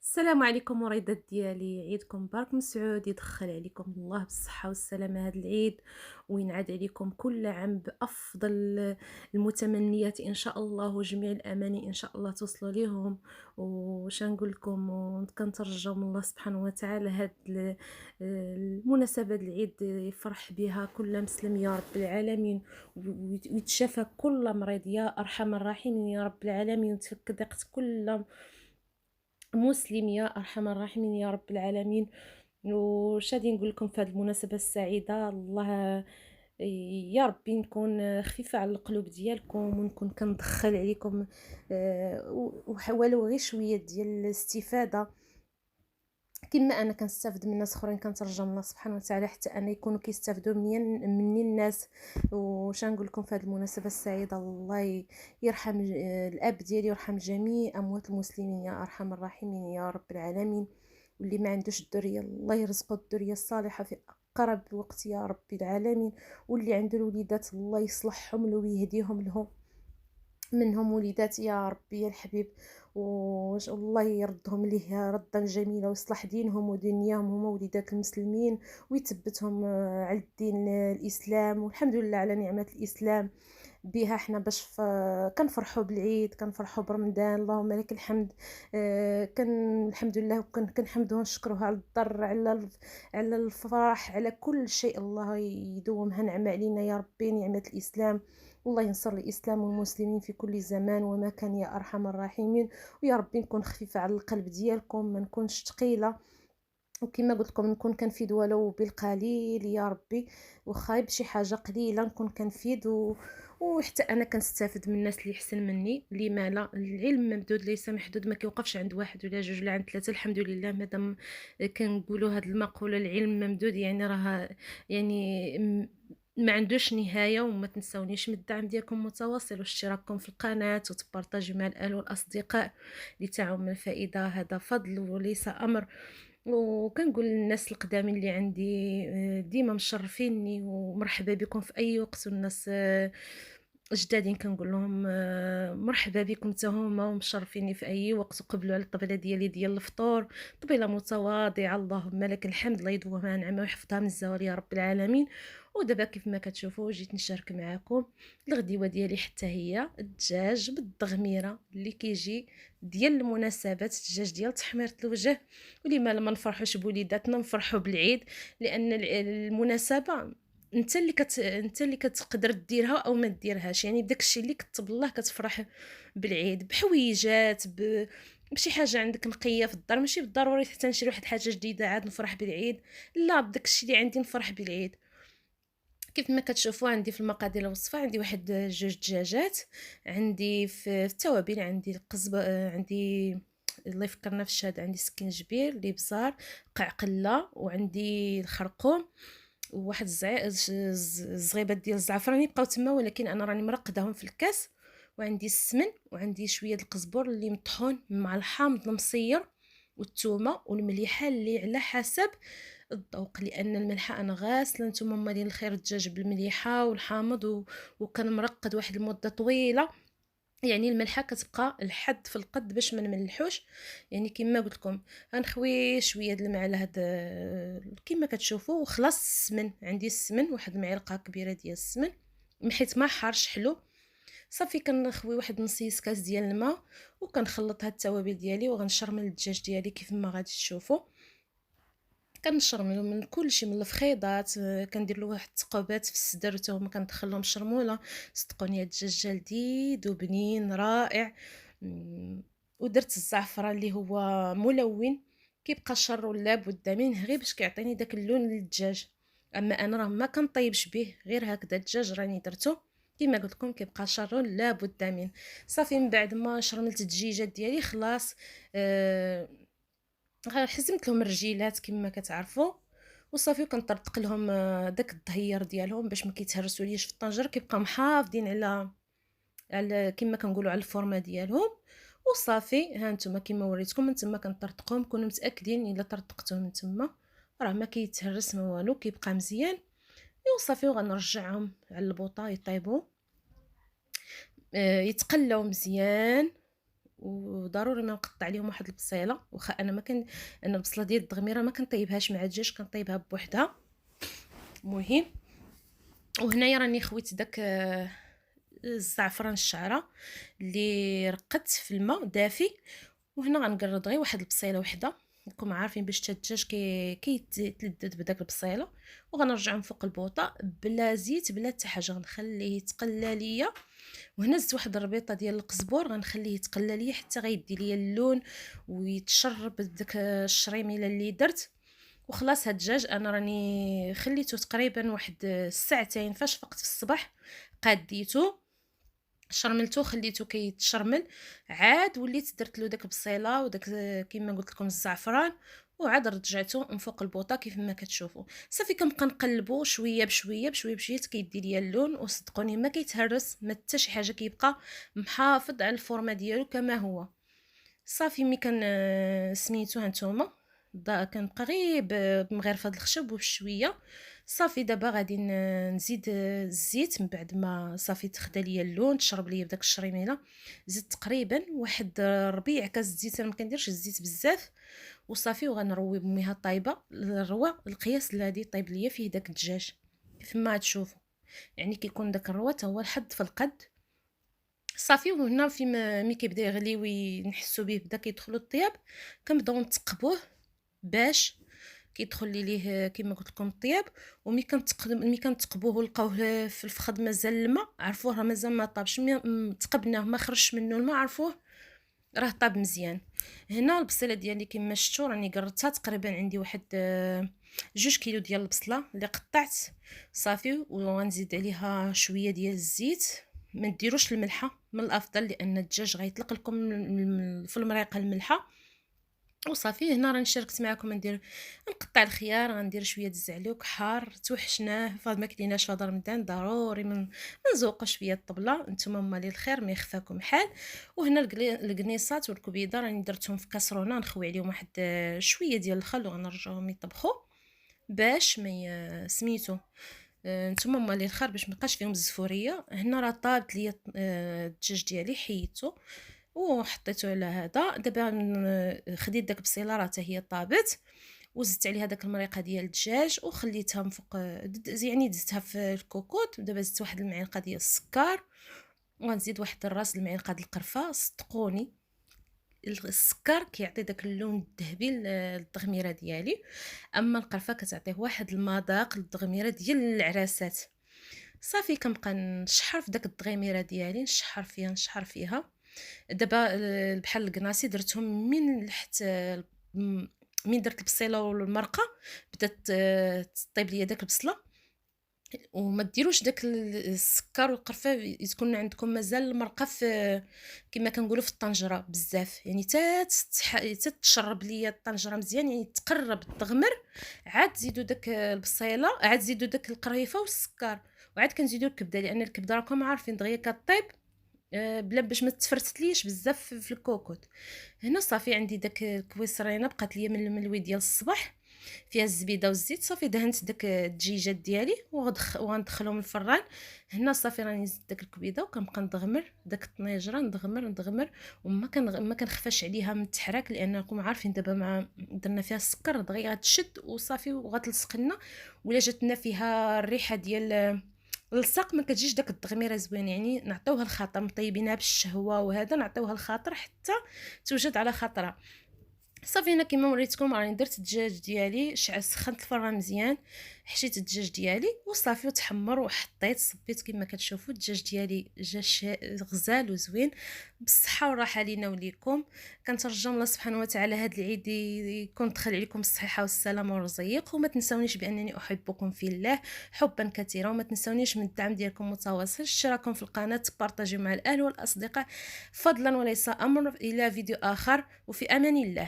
السلام عليكم وريضات ديالي، عيدكم مبارك مسعود، يدخل عليكم الله بالصحة والسلامة هذا العيد، وينعاد عليكم كل عام بأفضل المتمنيات إن شاء الله، وجميع الأماني إن شاء الله توصلوا ليهم. وش نقول لكم، وكنترجوا من الله سبحانه وتعالى هاد المناسبة د العيد يفرح بها كل مسلم يا رب العالمين، ويتشافى كل مريض يا أرحم الراحمين يا رب العالمين، وتفك ضيقة كل مسلم يا أرحم الراحمين يا رب العالمين. وش غادي نقول لكم في هذه المناسبة السعيدة؟ الله يا ربي نكون خفيفة على القلوب ديالكم، ونكون كندخل عليكم ولو غير شوية ديال الاستفادة، كما انا كنستافد من ناس اخرين. كنترجى من الله سبحانه وتعالى حتى انا يكونوا كيستافدوا مني الناس. وش نقول لكم في هذه المناسبه السعيده؟ الله يرحم الاب ديالي ويرحم جميع اموات المسلمين يا ارحم الراحمين يا رب العالمين. واللي ما عندوش الذريه الله يرزقه الذريه الصالحه في اقرب وقت يا رب العالمين. واللي عنده الوليدات الله يصلحهم له ويهديهم لهم منهم وليدات يا ربي يا الحبيب. والله يردهم ليه ردا جميلا، ويصلح دينهم ودنياهم هما وليدات المسلمين، ويثبتهم على الدين الاسلام. والحمد لله على نعمه الاسلام، بها حنا باش كنفرحوا بالعيد، كنفرحوا برمضان، اللهم لك الحمد. كان الحمد لله، كنحمدوه ونشكروه على الضر، على الفرح، على كل شيء. الله يدومها نعمه علينا يا ربي، نعمه الاسلام. والله ينصر الاسلام والمسلمين في كل زمان ومكان يا ارحم الراحمين. ويا ربي نكون خفيفه على القلب ديالكم، ما نكونش ثقيله، وكما قلت لكم نكون كنفيد ولو بالقليل يا ربي. وخايب بشي حاجه قليله نكون كنفيد وحتى انا كنستافد من الناس اللي احسن مني. لما لا؟ العلم ممدود ليس محدود، ما كيوقفش عند واحد ولا جوج ولا عند ثلاثه. الحمد لله مادام كنقولوا هذه المقوله العلم ممدود، يعني راه يعني ما عندوش نهايه. وما تنسونيش من الدعم ديالكم متواصل، واشتراككم في القناه، وتبارطاجيو مع الاهل والاصدقاء لتعم الفائده. هذا فضل وليس امر. وكنقول للناس القدامى اللي عندي ديما مشرفيني ومرحبا بكم في اي وقت. والناس جدادين كنقول لهم مرحبا بكم حتى هما، ومشرفيني في اي وقت. وقبلوا على الطبله ديالي ديال الفطور، طبيله متواضعه اللهم لك الحمد، الله يدومها نعمه ويحفظها من الزوال يا رب العالمين. ودابا كيف ما كتشوفوا جيت نشارك معكم الغديوه ديالي، حتى هي الدجاج بالضغميره اللي كيجي ديال المناسبات، الدجاج ديال تحميره الوجه. ولما ما نفرحوش بوليداتنا، نفرحوا بالعيد، لان المناسبه انت اللي كتقدر ديرها او ما ديرهاش. يعني داكشي اللي كتب الله كتفرح بالعيد بحويجات، بشي حاجه عندك نقيه في الدار. ماشي بالضروري حتى نشري واحد حاجه جديده عاد نفرح بالعيد، لا، بداكشي اللي عندي نفرح بالعيد. كيف ما كتشوفوا عندي في المقادير الوصفه، عندي واحد جوج دجاجات، عندي في التوابل عندي القزبر، عندي الله يفكرنا في الشهاده، عندي سكينجبير، الابزار، قعقله، وعندي الخرقوم، وواحد الزغيبات ديال الزعفران يبقاو تما، ولكن انا راني مرقداهم في الكاس. وعندي السمن، وعندي شويه القزبر اللي مطحون مع الحامض المصير، والثومه والمليحه اللي على حسب الذوق، لان الملحه انا غاسله. نتوما مالين الخير الدجاج بالمليحه والحامض وكان مرقد واحد المده طويله. يعني الملحه كتبقى الحد في القد باش ما نملحوش. يعني كما قلت لكم غنخوي شويه د الماء على هاد كما كتشوفوا. وخلاص السمن، عندي السمن واحد المعلقه كبيره ديال السمن، حيت ما حارش حلو. صافي كنخوي واحد نص كاس ديال الماء، وكنخلط هاد التوابل ديالي، وغنشرمل الدجاج ديالي كيف ما غادي تشوفوا. كنشرملو من كلشي، من الفخيضات، كندير له واحد التقوبات في السدر حتى هما كندخلهم شرموله. صدقوني هاد الدجاج لذيذ وبنين رائع. ودرت الزعفران اللي هو ملون، كيبقى شر لابد منه غير باش كيعطيني داك اللون للدجاج. اما انا راه ما كنطيبش به، غير هكذا الدجاج راني درتو كما قلت لكم كيبقى شر لابد منه. صافي من بعد ما شرملت الدجيجات ديالي خلاص، حزمت لهم الرجيلات كما كتعرفوا. وصافي كنطرطق لهم داك الظهير ديالهم باش ما كيتهرسوا في الطنجره، كيبقى محافظين على كما كنقولوا على الفورمه ديالهم. وصافي ها نتوما كما وريتكم نتوما كنطرطقهم، كونوا متاكدين الا طرطقتوهم نتوما راه ما كيتهرس ما والو، كيبقى مزيان. وصافي وغنرجعهم على البوطه يطيبوا، يتقلاو مزيان. وضروري ما نقطع ليهم واحد البصيله، واخا انا ما كان انا البصله ديال الدغميره ما كنطيبهاش مع الدجاج، كنطيبها بوحدها. مهم. وهنايا راني خويت داك الزعفران الشعره اللي رقدت في الماء دافي، وهنا غنقرض غير واحد البصيله وحده. راكم عارفين باش حتى الدجاج كيتلذذ بداك البصيله. وغنرجعو من فوق البوطه بلا زيت بلا حتى حاجه، غنخليه يتقلى ليا. وهنا زدت واحد الربيطه ديال القزبور، غنخليه يتقلى ليا حتى غيدي ليا اللون ويتشرب داك الشريميله اللي درت. وخلاص هاد الدجاج انا راني خليته تقريبا واحد الساعتين. فاش فقت في الصباح قاديته شرملته خليته كيتشرمل، عاد وليت درت له داك البصيله وداك كيما قلت لكم الزعفران، وعاد رجعته من فوق البوطه كيف ما كتشوفوا. صافي كنبقى نقلبو شويه بشويه بشويه بشويه كيدي ليا اللون، وصدقوني ما كيتهرس ما حتى شي حاجه، كيبقى محافظ على الفورمه ديالو كما هو. صافي ملي كان سميتو هانتوما كنبقى غير بمغرفه الخشب وبشويه. صافي دابا غادي نزيد الزيت من بعد ما صافي تخدا ليا اللون تشرب ليا بداك الشريميله. زدت تقريبا واحد ربيع كاس الزيت، انا ما كنديرش الزيت بزاف. وصافي وغنروي بميها طايبه الروه القياس اللي غادي طيب ليا فيه داك الدجاج كيف ما تشوفوا، يعني كيكون داك الروه حتى هو الحد في القد. صافي وهنا فيما ملي كيبدا يغلي ونحسوا به بدا كيدخلوا الطياب، كنبداو نتقبوه باش كيدخل ليه كما قلت لكم الطياب. ملي كنتقبوه ولقاوه في الفخذ مازال الماء، عرفوه راه مازال ما طابش. تقبناه ما خرجش منه الماء، عرفوه راه طاب مزيان. هنا البصيله ديالي كما شفتوا راني قرطتها تقريبا عندي واحد 2 كيلو ديال البصله اللي قطعت. صافي وغنزيد عليها شويه ديال الزيت. ما ديروش الملحه من الافضل لان الدجاج غيطلق لكم في المريقه الملحه. وصافي هنا راني شاركت معكم نقطع الخيار، غندير شويه الزعلوك حار توحشناه فهاد ما كليناش في هذا رمضان، ضروري نزوقوا شويه الطبله. نتوما مالي الخير ما يخفاكم حال. وهنا القنيصات والكبيده راني درتهم في كاسرونه نخوي عليهم واحد شويه ديال الخل وغنرجعهم يطبخوا باش ما سميتو نتوما مالي الخير باش مابقاش فيهم الزفوريه. هنا راه طابت ليا الدجاج ديالي حيدته وحطيته على هذا. دابا خديت داك البصيله راه حتى هي طابت، وزدت عليها داك المريقه ديال الدجاج وخليتها من فوق يعني دزتها في الكوكوط. دابا زدت واحد المعلقه ديال السكر وغنزيد واحد الراس المعلقه ديال القرفه. صدقوني السكر كيعطي داك اللون الذهبي للدغميره ديالي، اما القرفه كتعطيه واحد المذاق للدغميره ديال العراسات. صافي كنبقى نشحر في داك الدغميره ديالي، نشحر فيها. دابا بحال الكناسي درتهم من حتى من درت البصيله والمرقه بدات تطيب ليا داك البصله. وما ديروش داك السكر والقرفه تكون عندكم مازال المرقه في كما كنقولوا في الطنجره بزاف، يعني تشرب ليا الطنجره مزيان، يعني تقرب تغمر. عاد تزيدوا داك البصيله، عاد تزيدوا داك القريفه والسكر، وعاد كنزيدوا الكبده لان الكبده راكم عارفين دغيا كطيب بلا باش ما تفرتليش بزاف في الكوكوط. هنا صافي عندي داك الكويسرينه بقات ليا من الملوي ديال الصباح فيها الزبيده والزيت. صافي دهنت داك الدجيجات ديالي وغندخلهم الفران. هنا صافي راني زدت داك الكبيده وكنبقى ندغمر داك الطنيجره، ندغمر ما كنخفاش عليها من التحراك لانكم عارفين دابا مع درنا فيها السكر دغيا غتشد وصافي وغتلصق لنا. ولا جاتنا فيها الريحه ديال الصق ما كتجيش داك التغميره زوينه، يعني نعطيوها الخاطر مطيبينها بالشهوه وهذا نعطيوها الخاطر حتى توجد على خاطرها. صافي هنا كما وريتكم راني درت الدجاج ديالي سخنت الفران مزيان، حشيت الدجاج ديالي وصافي وتحمر وحطيت صبيت كما كتشوفوا الدجاج ديالي جا غزال وزوين بالصحه والراحه لينا وليكم. كنترجى الله سبحانه وتعالى هذا العيد يكون دخل عليكم الصحه والسلامه والرزق. وما تنسونيش بانني احبكم في الله حبا كثيرا، وما تنسونيش من الدعم ديالكم متواصل، اشتراككم في القناه، بارطاجيو مع الاهل والاصدقاء فضلا وليس امر. الى فيديو اخر وفي امان الله.